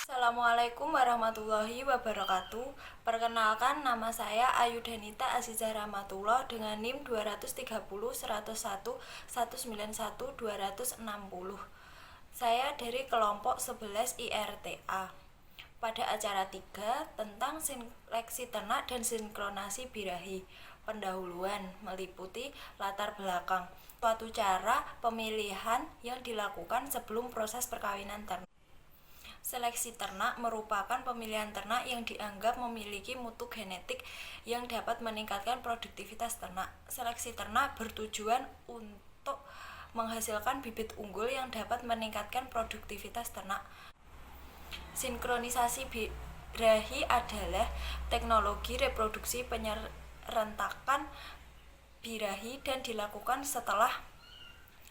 Assalamualaikum warahmatullahi wabarakatuh. Perkenalkan, nama saya Ayu Danita Azizah Rahmatullah dengan NIM 230 101 191 260. Saya dari kelompok 11 IRTA. Pada acara 3 tentang seleksi ternak dan sinkronasi birahi. Pendahuluan meliputi latar belakang suatu cara pemilihan yang dilakukan sebelum proses perkawinan ternak. Seleksi ternak merupakan pemilihan ternak yang dianggap memiliki mutu genetik yang dapat meningkatkan produktivitas ternak. Seleksi ternak bertujuan untuk menghasilkan bibit unggul yang dapat meningkatkan produktivitas ternak. Sinkronisasi birahi adalah teknologi reproduksi penyerentakan birahi dan dilakukan setelah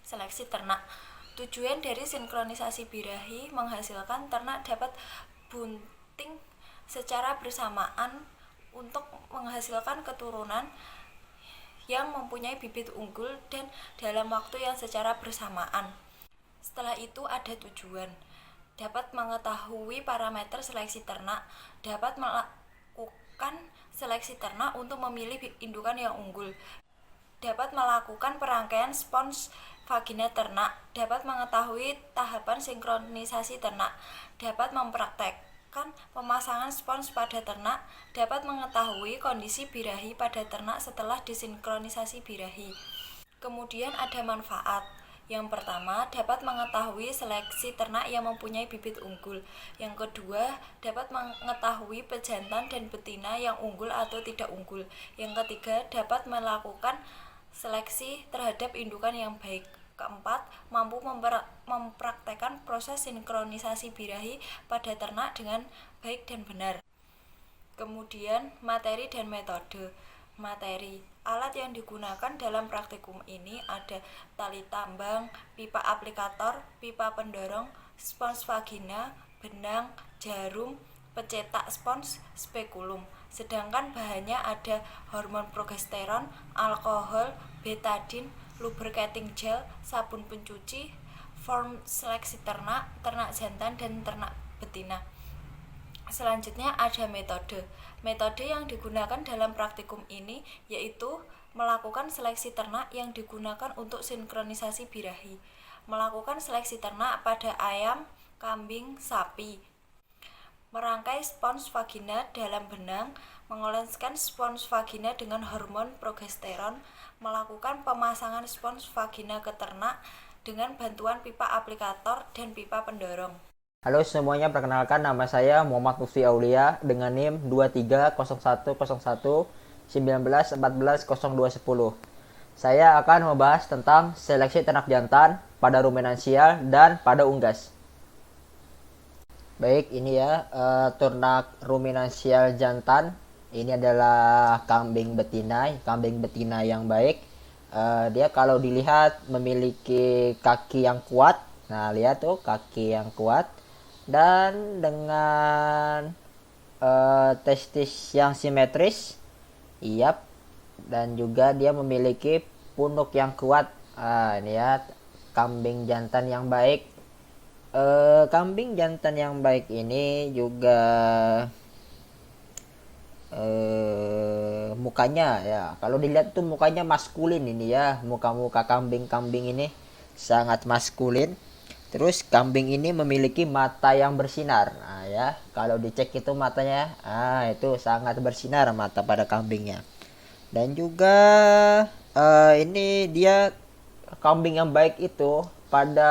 seleksi ternak. Tujuan dari sinkronisasi birahi menghasilkan ternak dapat bunting secara bersamaan untuk menghasilkan keturunan yang mempunyai bibit unggul dan dalam waktu yang secara bersamaan. Setelah itu ada tujuan. Dapat mengetahui parameter seleksi ternak, dapat melakukan seleksi ternak untuk memilih indukan yang unggul, dapat melakukan perangkaian spons vagina ternak, dapat mengetahui tahapan sinkronisasi ternak, dapat mempraktekkan pemasangan spons pada ternak, dapat mengetahui kondisi birahi pada ternak setelah disinkronisasi birahi. Kemudian ada manfaat. Yang pertama, dapat mengetahui seleksi ternak yang mempunyai bibit unggul. Yang kedua, dapat mengetahui pejantan dan betina yang unggul atau tidak unggul. Yang ketiga, dapat melakukan seleksi terhadap indukan yang baik. Keempat, mampu mempraktekkan proses sinkronisasi birahi pada ternak dengan baik dan benar. Kemudian, materi dan metode. Materi. Alat yang digunakan dalam praktikum ini ada tali tambang, pipa aplikator, pipa pendorong, spons vagina, benang, jarum, pencetak spons, spekulum. Sedangkan bahannya ada hormon progesteron, alkohol, betadin, lubricating gel, sabun pencuci, form seleksi ternak, ternak jantan, dan ternak betina. Selanjutnya ada metode. Metode yang digunakan dalam praktikum ini yaitu melakukan seleksi ternak yang digunakan untuk sinkronisasi birahi. Melakukan seleksi ternak pada ayam, kambing, sapi. Merangkai spons vagina dalam benang, mengoleskan spons vagina dengan hormon progesteron, melakukan pemasangan spons vagina ke ternak dengan bantuan pipa aplikator dan pipa pendorong. Halo semuanya, perkenalkan nama saya Muhammad Lutfi Aulia dengan NIM 23010119140210. Saya akan membahas tentang seleksi ternak jantan pada ruminansial dan pada unggas. Baik, ini ya ternak ruminansial jantan. Ini adalah kambing betina yang baik. Dia kalau dilihat memiliki kaki yang kuat. Nah, lihat tuh kaki yang kuat dan dengan testis yang simetris. Iya. Dan juga dia memiliki punuk yang kuat. Ini ya kambing jantan yang baik. Kambing jantan yang baik ini juga mukanya ya, kalau dilihat tuh mukanya maskulin ini ya, muka-muka kambing-kambing ini sangat maskulin. Terus kambing ini memiliki mata yang bersinar. Nah ya, kalau dicek itu matanya, itu sangat bersinar mata pada kambingnya. Dan juga ini dia kambing yang baik itu pada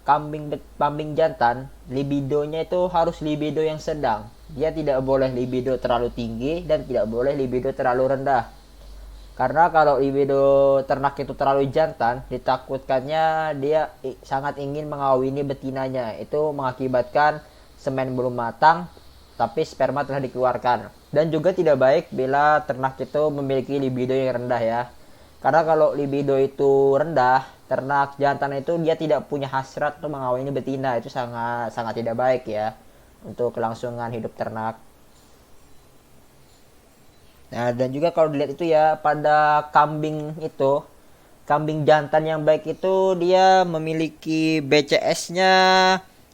kambing jantan, libidonya itu harus libido yang sedang. Dia tidak boleh libido terlalu tinggi dan tidak boleh libido terlalu rendah. Karena kalau libido ternak itu terlalu jantan, ditakutkannya dia sangat ingin mengawini betinanya. Itu mengakibatkan semen belum matang, tapi sperma telah dikeluarkan. Dan juga tidak baik bila ternak itu memiliki libido yang rendah ya. Karena kalau libido itu rendah, ternak jantan itu dia tidak punya hasrat untuk mengawini betina. Itu sangat sangat tidak baik ya untuk kelangsungan hidup ternak. Nah, dan juga kalau dilihat itu ya pada kambing jantan yang baik itu dia memiliki BCS-nya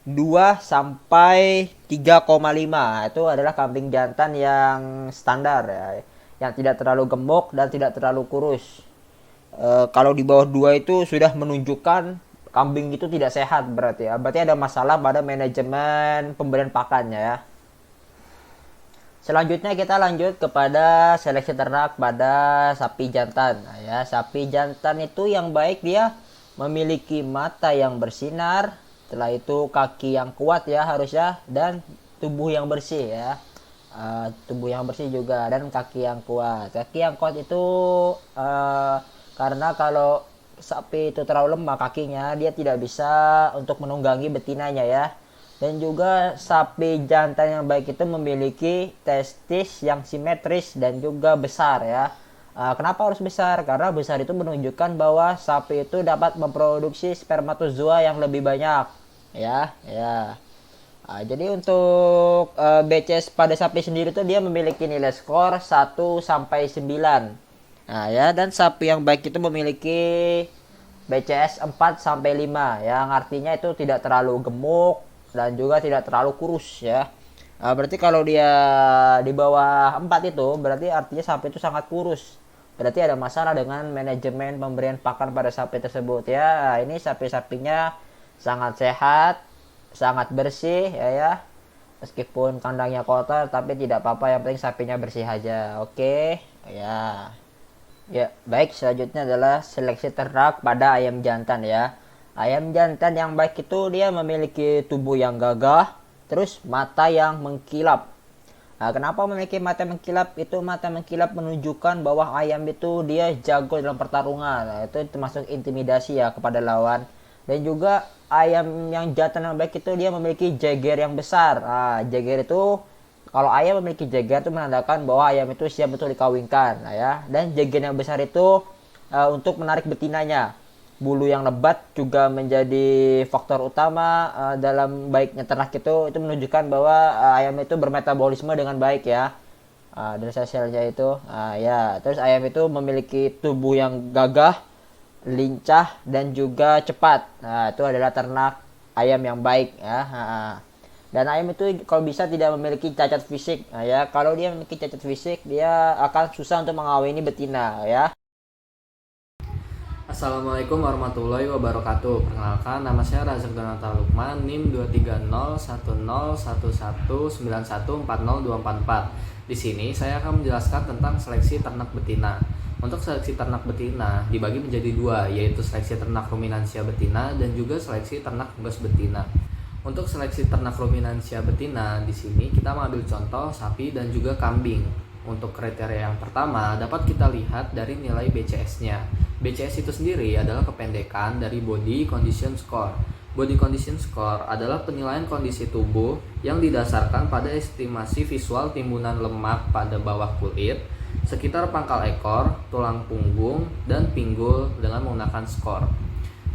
2 sampai 3,5. Itu adalah kambing jantan yang standar ya, yang tidak terlalu gemuk dan tidak terlalu kurus. Kalau di bawah 2 itu sudah menunjukkan kambing itu tidak sehat berarti ya. Berarti ada masalah pada manajemen pemberian pakannya ya. Selanjutnya kita lanjut kepada seleksi ternak pada sapi jantan. Nah, ya, sapi jantan itu yang baik dia memiliki mata yang bersinar, setelah itu kaki yang kuat ya harusnya, dan tubuh yang bersih ya. Tubuh yang bersih juga dan kaki yang kuat. Kaki yang kuat itu karena kalau sapi itu terlalu lemah kakinya, dia tidak bisa untuk menunggangi betinanya ya. Dan juga sapi jantan yang baik itu memiliki testis yang simetris dan juga besar ya. Kenapa harus besar? Karena besar itu menunjukkan bahwa sapi itu dapat memproduksi spermatozoa yang lebih banyak ya. Jadi untuk BCS pada sapi sendiri itu dia memiliki nilai skor 1 sampai 9. Nah ya, dan sapi yang baik itu memiliki BCS 4 sampai 5 yang artinya itu tidak terlalu gemuk dan juga tidak terlalu kurus ya. Berarti kalau dia di bawah 4 itu berarti artinya sapi itu sangat kurus. Berarti ada masalah dengan manajemen pemberian pakan pada sapi tersebut ya. Ini sapi-sapinya sangat sehat, sangat bersih ya. Meskipun kandangnya kotor tapi tidak apa-apa, yang penting sapinya bersih aja. Oke. Ya. Ya, baik, selanjutnya adalah seleksi ternak pada ayam jantan ya. Ayam jantan yang baik itu dia memiliki tubuh yang gagah, terus mata yang mengkilap. Nah, kenapa memiliki mata mengkilap? Itu mata mengkilap menunjukkan bahwa ayam itu dia jago dalam pertarungan. Nah, itu termasuk intimidasi ya kepada lawan. Dan juga ayam yang jantan yang baik itu dia memiliki jager yang besar. Nah, jager itu kalau ayam memiliki jager itu menandakan bahwa ayam itu siap untuk dikawinkan. Nah, ya. Dan jager yang besar itu untuk menarik betinanya. Bulu yang lebat juga menjadi faktor utama dalam baiknya ternak itu menunjukkan bahwa ayam itu bermetabolisme dengan baik ya. Dan selnya itu ya, terus ayam itu memiliki tubuh yang gagah, lincah dan juga cepat. Nah, itu adalah ternak ayam yang baik ya. Dan ayam itu kalau bisa tidak memiliki cacat fisik. Nah, ya, kalau dia memiliki cacat fisik dia akan susah untuk mengawini betina ya. Assalamualaikum warahmatullahi wabarakatuh. Perkenalkan, nama saya Razak Donata Lukman, NIM 230101191914024. Di sini saya akan menjelaskan tentang seleksi ternak betina. Untuk seleksi ternak betina dibagi menjadi dua, yaitu seleksi ternak ruminansia betina dan juga seleksi ternak unggas betina. Untuk seleksi ternak ruminansia betina, di sini kita mengambil contoh sapi dan juga kambing. Untuk kriteria yang pertama dapat kita lihat dari nilai BCS-nya. BCS itu sendiri adalah kependekan dari Body Condition Score. Body Condition Score adalah penilaian kondisi tubuh yang didasarkan pada estimasi visual timbunan lemak pada bawah kulit, sekitar pangkal ekor, tulang punggung, dan pinggul dengan menggunakan skor.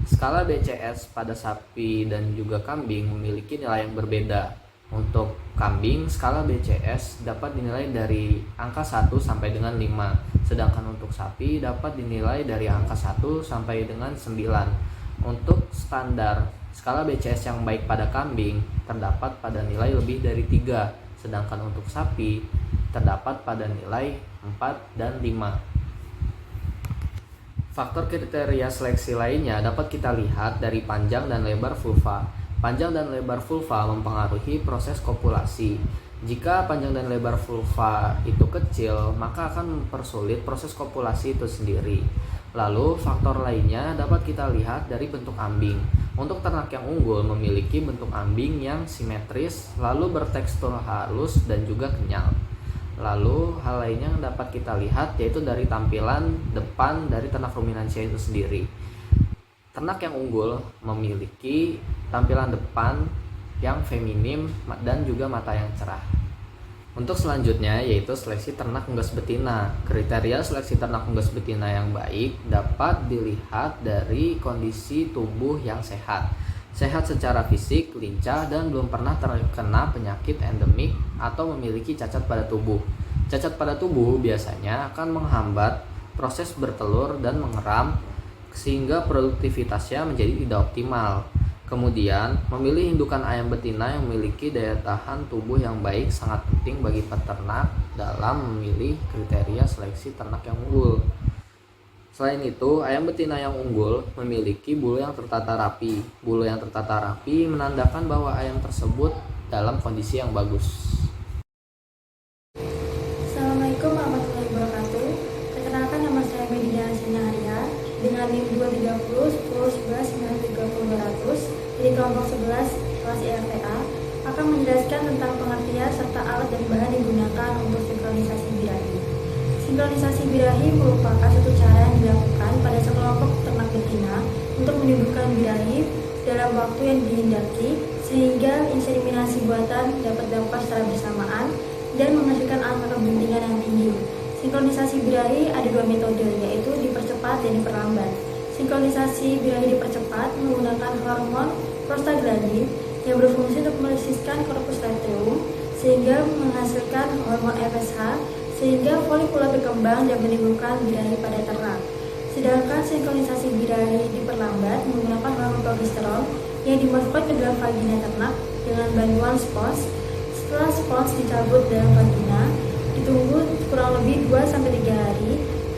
Skala BCS pada sapi dan juga kambing memiliki nilai yang berbeda. Untuk kambing, skala BCS dapat dinilai dari angka 1 sampai dengan 5, sedangkan untuk sapi dapat dinilai dari angka 1 sampai dengan 9. Untuk standar, skala BCS yang baik pada kambing terdapat pada nilai lebih dari 3, sedangkan untuk sapi terdapat pada nilai 4 dan 5. Faktor kriteria seleksi lainnya dapat kita lihat dari panjang dan lebar vulva. Panjang dan lebar vulva mempengaruhi proses kopulasi. Jika panjang dan lebar vulva itu kecil, maka akan mempersulit proses kopulasi itu sendiri. Lalu, faktor lainnya dapat kita lihat dari bentuk ambing. Untuk ternak yang unggul memiliki bentuk ambing yang simetris, lalu bertekstur halus dan juga kenyal. Lalu, hal lainnya yang dapat kita lihat yaitu dari tampilan depan dari ternak ruminansia itu sendiri. Ternak yang unggul memiliki tampilan depan yang feminim dan juga mata yang cerah. Untuk selanjutnya yaitu seleksi ternak unggas betina. Kriteria seleksi ternak unggas betina yang baik dapat dilihat dari kondisi tubuh yang sehat. Sehat secara fisik, lincah, dan belum pernah terkena penyakit endemik atau memiliki cacat pada tubuh. Cacat pada tubuh biasanya akan menghambat proses bertelur dan mengeram sehingga produktivitasnya menjadi tidak optimal. Kemudian, memilih indukan ayam betina yang memiliki daya tahan tubuh yang baik sangat penting bagi peternak dalam memilih kriteria seleksi ternak yang unggul. Selain itu, ayam betina yang unggul memiliki bulu yang tertata rapi. Bulu yang tertata rapi menandakan bahwa ayam tersebut dalam kondisi yang bagus. Assalamualaikum warahmatullahi wabarakatuh. Perkenalkan, nama saya Medina Sinaria dengan NIM 230 10 11 930 200 dari kelompok 11 kelas IRTA akan menjelaskan tentang pengertian serta alat dan bahan yang digunakan untuk sinkronisasi birahi. Sinkronisasi birahi merupakan suatu cara yang dilakukan pada sekelompok ternak betina untuk menimbulkan birahi dalam waktu yang dihendaki sehingga inseminasi buatan dapat dilakukan secara bersamaan dan menghasilkan angka kegentingan yang tinggi. Sinkronisasi birahi ada dua metode, yaitu dipercepat dan diperlambat. Sinkronisasi birahi dipercepat menggunakan hormon prostaglandin yang berfungsi untuk melisiskan korpus luteum sehingga menghasilkan hormon FSH sehingga folikula berkembang dan menimbulkan birahi pada ternak. Sedangkan sinkronisasi birahi diperlambat menggunakan hormon progesteron yang dimasukkan ke dalam vagina ternak dengan bantuan spons. Setelah spons dicabut dalam vagina, ditunggu kurang lebih 2-3 hari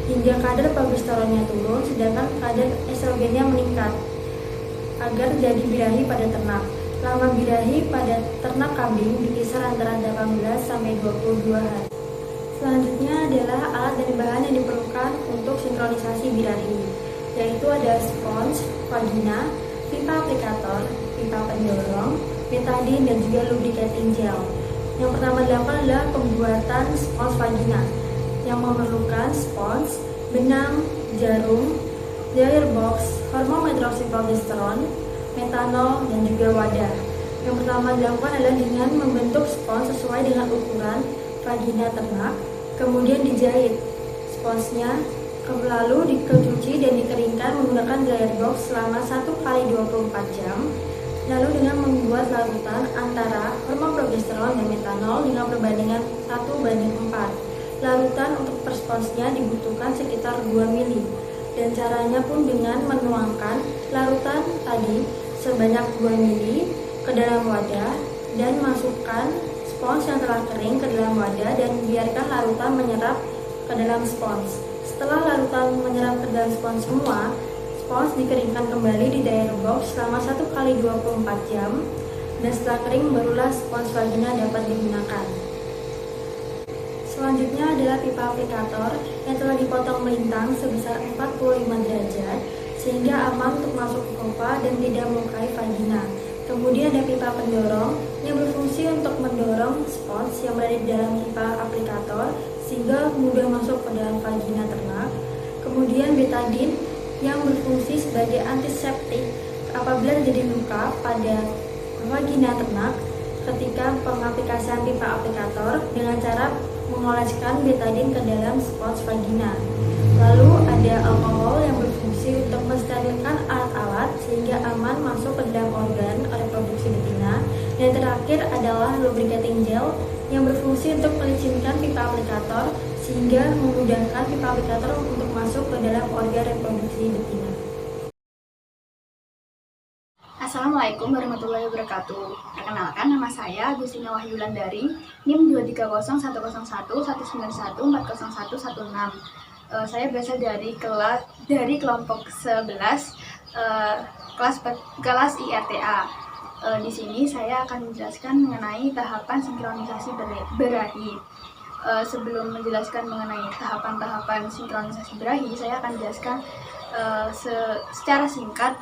hingga kadar progesteronnya turun sedangkan kadar estrogennya meningkat agar terjadi birahi pada ternak. Lama birahi pada ternak kambing berkisar antara 18-22 hari. Selanjutnya adalah alat dan bahan yang diperlukan untuk sinkronisasi birahi, yaitu ada spons, vagina, pipa aplikator, pipa pendorong, betadine dan juga lubricating gel. Yang pertama dilakukan adalah pembuatan spons vagina yang memerlukan spons, benang, jarum, layer box, hormon medroxyprogesterone, metanol, dan juga wadah. Yang pertama dilakukan adalah dengan membentuk spons sesuai dengan ukuran vagina ternak, kemudian dijahit sponsnya, lalu dicuci dan dikeringkan menggunakan dryer box selama 1 kali 24 jam. Lalu dengan membuat larutan antara hormon progesteron dan metanol dengan perbandingan 1:4. Larutan untuk per sponsnya dibutuhkan sekitar 2 mili. Dan caranya pun dengan menuangkan larutan tadi sebanyak 2 mili ke dalam wadah dan masukkan spons yang telah kering ke dalam wadah dan biarkan larutan menyerap ke dalam spons. Setelah larutan menyerap ke dalam spons semua, spons dikeringkan kembali di dryer box selama 1 kali 24 jam dan setelah kering barulah spons vagina dapat digunakan. Selanjutnya adalah pipa aplikator yang telah dipotong melintang sebesar 45 derajat sehingga aman untuk masuk ke vulva dan tidak melukai vagina. Kemudian ada pipa pendorong yang berfungsi untuk mendorong spons yang berada di dalam pipa aplikator sehingga mudah masuk ke dalam vagina ternak. Kemudian betadine yang berfungsi sebagai antiseptik apabila terjadi luka pada vagina ternak ketika pengaplikasian pipa aplikator dengan cara mengoleskan betadine ke dalam spons vagina. Lalu ada alkohol yang berfungsi untuk mensterilkan alat-alat sehingga aman masuk ke dalam organ reproduksi betina. Dan terakhir adalah lubricating gel yang berfungsi untuk melicinkan pipa aplikator sehingga memudahkan pipa aplikator untuk masuk ke dalam organ reproduksi betina. Assalamualaikum warahmatullahi wabarakatuh. Perkenalkan, nama saya Agustina Wahyulandari, NIM 230119119140116. Saya berasal dari kelompok 11 kelas IRTA. Di sini saya akan menjelaskan mengenai tahapan sinkronisasi birahi. Sebelum menjelaskan mengenai tahapan-tahapan sinkronisasi birahi, saya akan menjelaskan secara singkat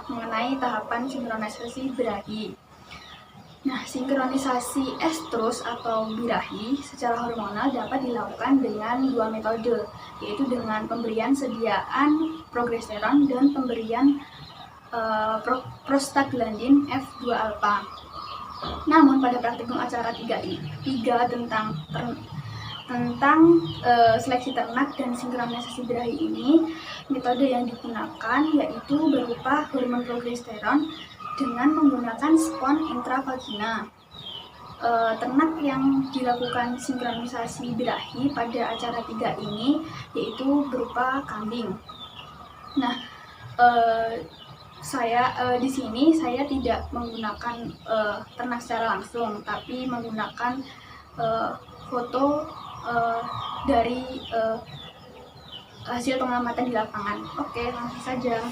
mengenai tahapan sinkronisasi birahi. Nah, sinkronisasi estrus atau birahi secara hormonal dapat dilakukan dengan dua metode, yaitu dengan pemberian sediaan progesteron dan pemberian prostaglandin F2-alpha. Namun pada praktikum acara 3 tentang seleksi ternak dan sinkronisasi birahi ini, metode yang digunakan yaitu berupa hormon progesteron dengan menggunakan spons intravagina. Ternak yang dilakukan sinkronisasi birahi pada acara 3 ini yaitu berupa kambing. Nah, Di sini saya tidak menggunakan ternak secara langsung, tapi menggunakan foto dari hasil pengamatan di lapangan. Oke, langsung saja.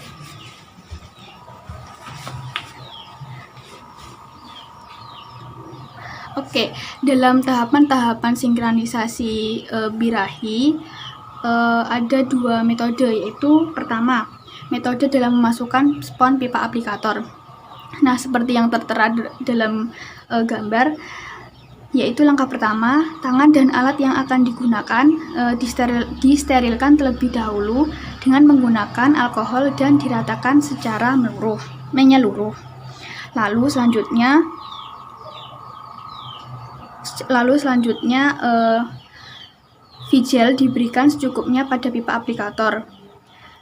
Oke, dalam tahapan-tahapan sinkronisasi birahi ada dua metode, yaitu pertama, metode dalam memasukkan spon pipa aplikator. Nah, seperti yang tertera dalam gambar, yaitu langkah pertama, tangan dan alat yang akan digunakan disterilkan terlebih dahulu dengan menggunakan alkohol dan diratakan secara menyeluruh. Lalu selanjutnya V-gel diberikan secukupnya pada pipa aplikator.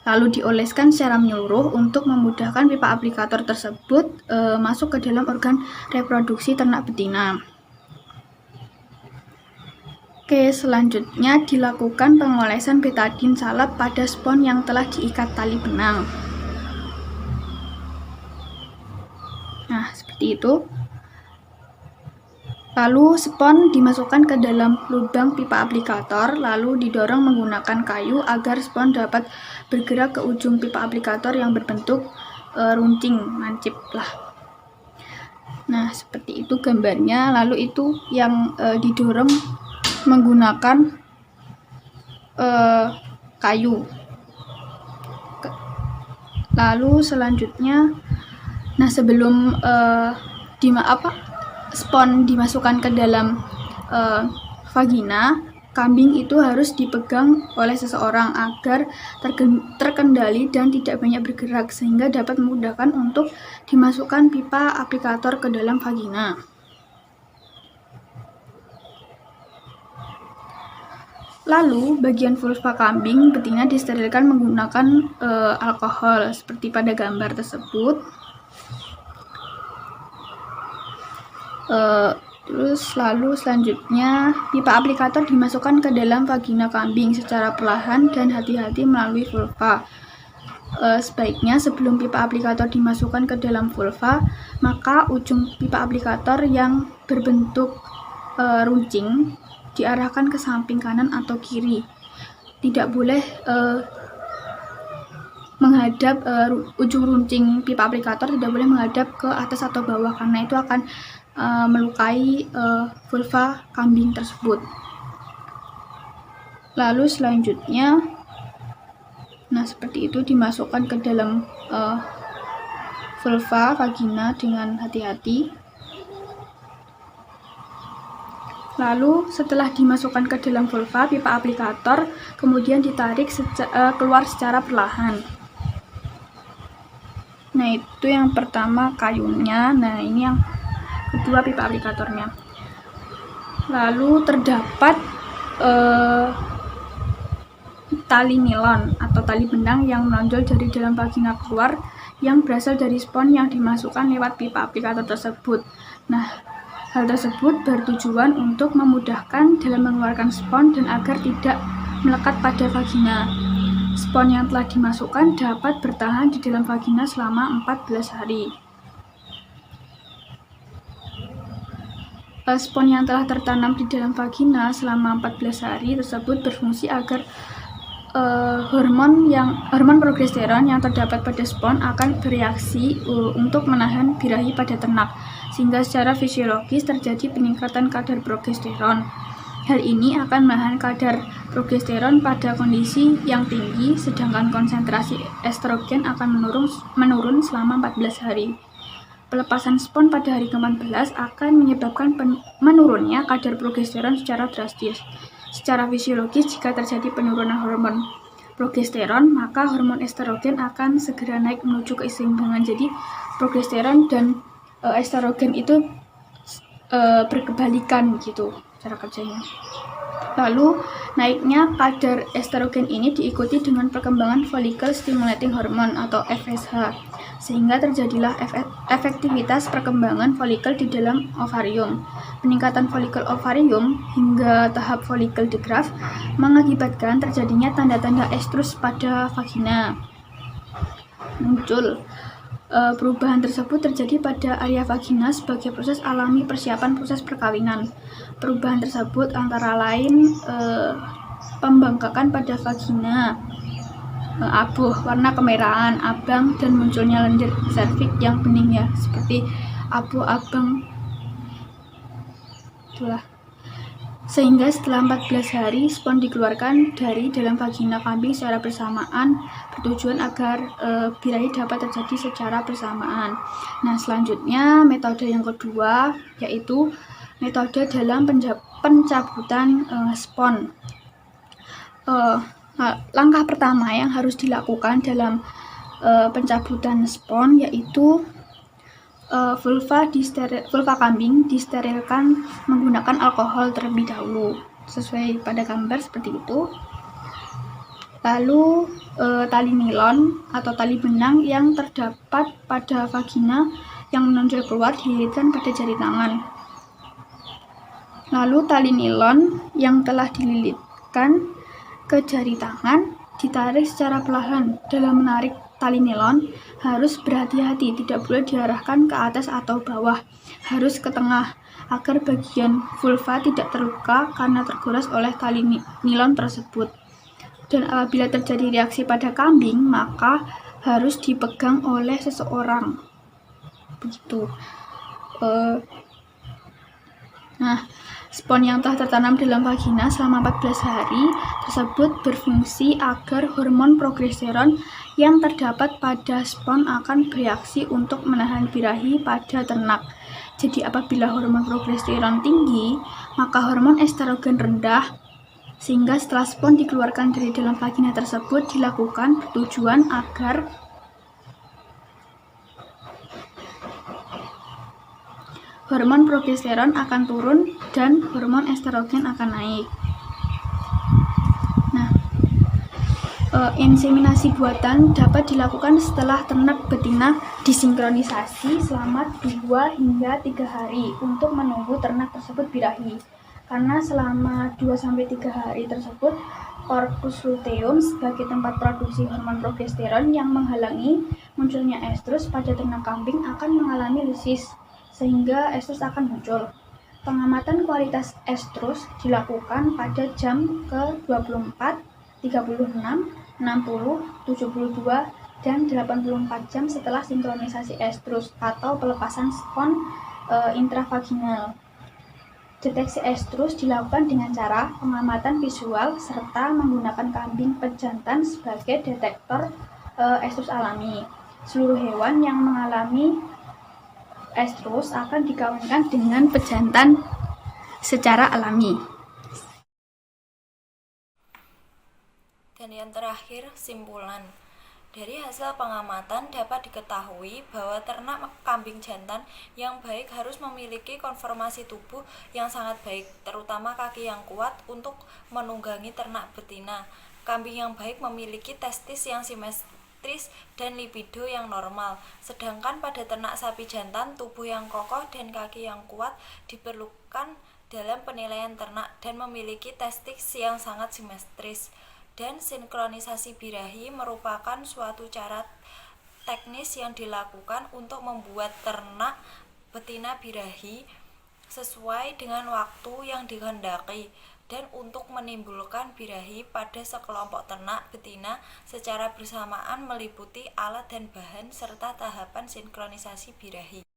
Lalu dioleskan secara menyeluruh untuk memudahkan pipa aplikator tersebut masuk ke dalam organ reproduksi ternak betina. Oke, selanjutnya dilakukan pengolesan betadin salep pada spon yang telah diikat tali benang. Nah, seperti itu. Lalu spon dimasukkan ke dalam lubang pipa aplikator, lalu didorong menggunakan kayu agar spon dapat bergerak ke ujung pipa aplikator yang berbentuk runcing, lancip lah. Nah, seperti itu gambarnya. Lalu itu yang didorong menggunakan kayu. Lalu selanjutnya, nah sebelum spon dimasukkan ke dalam vagina, kambing itu harus dipegang oleh seseorang agar terkendali dan tidak banyak bergerak, sehingga dapat memudahkan untuk dimasukkan pipa aplikator ke dalam vagina. Lalu, bagian vulva kambing betina disterilkan menggunakan alkohol seperti pada gambar tersebut. Lalu selanjutnya, pipa aplikator dimasukkan ke dalam vagina kambing secara perlahan dan hati-hati melalui vulva. Sebaiknya sebelum pipa aplikator dimasukkan ke dalam vulva, maka ujung pipa aplikator yang berbentuk runcing diarahkan ke samping kanan atau kiri. Tidak boleh menghadap ujung runcing pipa aplikator tidak boleh menghadap ke atas atau bawah, karena itu akan melukai vulva kambing tersebut. Lalu selanjutnya, nah seperti itu dimasukkan ke dalam vulva vagina dengan hati-hati. Lalu setelah dimasukkan ke dalam vulva, pipa aplikator kemudian ditarik keluar secara perlahan. Nah, itu yang pertama kayunya. Nah, ini yang kedua pipa aplikatornya. Lalu terdapat tali nilon atau tali benang yang menonjol dari dalam vagina keluar yang berasal dari spon yang dimasukkan lewat pipa aplikator tersebut. Nah, hal tersebut bertujuan untuk memudahkan dalam mengeluarkan spon dan agar tidak melekat pada vagina. Spon yang telah dimasukkan dapat bertahan di dalam vagina selama 14 hari. Spon yang telah tertanam di dalam vagina selama 14 hari tersebut berfungsi agar hormon progesteron yang terdapat pada spon akan bereaksi untuk menahan birahi pada ternak, sehingga secara fisiologis terjadi peningkatan kadar progesteron. Hal ini akan menahan kadar progesteron pada kondisi yang tinggi, sedangkan konsentrasi estrogen akan menurun selama 14 hari. Pelepasan spon pada hari ke-14 akan menyebabkan menurunnya kadar progesteron secara drastis. Secara fisiologis, jika terjadi penurunan hormon progesteron, maka hormon estrogen akan segera naik menuju keseimbangan. Jadi, progesteron dan estrogen itu berkebalikan gitu cara kerjanya. Lalu, naiknya kadar estrogen ini diikuti dengan perkembangan follicle stimulating hormone atau FSH, sehingga terjadilah efektivitas perkembangan folikel di dalam ovarium. Peningkatan folikel ovarium hingga tahap folikel degraf mengakibatkan terjadinya tanda-tanda estrus pada vagina muncul. Perubahan tersebut terjadi pada area vagina sebagai proses alami persiapan proses perkawinan. Perubahan tersebut antara lain pembengkakan pada vagina, abuh, warna kemerahan, abang, dan munculnya lendir serviks yang bening ya, seperti abuh, abang, itulah. Sehingga setelah 14 hari spon dikeluarkan dari dalam vagina kambing secara bersamaan, bertujuan agar birahi dapat terjadi secara bersamaan. Nah, selanjutnya metode yang kedua yaitu metode dalam pencabutan spon. Langkah pertama yang harus dilakukan dalam pencabutan spon yaitu vulva kambing disterilkan menggunakan alkohol terlebih dahulu, sesuai pada gambar seperti itu. Lalu tali nilon atau tali benang yang terdapat pada vagina yang menonjol keluar dililitkan pada jari tangan. Lalu tali nilon yang telah dililitkan ke jari tangan ditarik secara perlahan. Dalam menarik tali nilon harus berhati-hati, tidak boleh diarahkan ke atas atau bawah, harus ke tengah agar bagian vulva tidak terluka karena tergores oleh tali nilon tersebut. Dan apabila terjadi reaksi pada kambing, maka harus dipegang oleh seseorang. Begitu. Nah, spon yang telah tertanam dalam vagina selama 14 hari tersebut berfungsi agar hormon progesteron yang terdapat pada spon akan bereaksi untuk menahan birahi pada ternak. Jadi apabila hormon progesteron tinggi, maka hormon estrogen rendah, sehingga setelah spon dikeluarkan dari dalam vagina tersebut dilakukan bertujuan agar hormon progesteron akan turun dan hormon estrogen akan naik. Nah, inseminasi buatan dapat dilakukan setelah ternak betina disinkronisasi selama 2 hingga 3 hari untuk menunggu ternak tersebut birahi. Karena selama 2-3 hari tersebut corpus luteum sebagai tempat produksi hormon progesteron yang menghalangi munculnya estrus pada ternak kambing akan mengalami lisis, sehingga estrus akan muncul. Pengamatan kualitas estrus dilakukan pada jam ke-24, 36, 60, 72, dan 84 jam setelah sinkronisasi estrus atau pelepasan spon intravaginal. Deteksi estrus dilakukan dengan cara pengamatan visual serta menggunakan kambing pejantan sebagai detektor estrus alami. Seluruh hewan yang mengalami estrus akan dikawinkan dengan pejantan secara alami. Dan yang terakhir, simpulan. Dari hasil pengamatan dapat diketahui bahwa ternak kambing jantan yang baik harus memiliki konformasi tubuh yang sangat baik, terutama kaki yang kuat untuk menunggangi ternak betina. Kambing yang baik memiliki testis yang simetris dan libido yang normal, sedangkan pada ternak sapi jantan tubuh yang kokoh dan kaki yang kuat diperlukan dalam penilaian ternak dan memiliki testis yang sangat simetris. Dan sinkronisasi birahi merupakan suatu cara teknis yang dilakukan untuk membuat ternak betina birahi sesuai dengan waktu yang dikehendaki dan untuk menimbulkan birahi pada sekelompok ternak betina secara bersamaan meliputi alat dan bahan serta tahapan sinkronisasi birahi.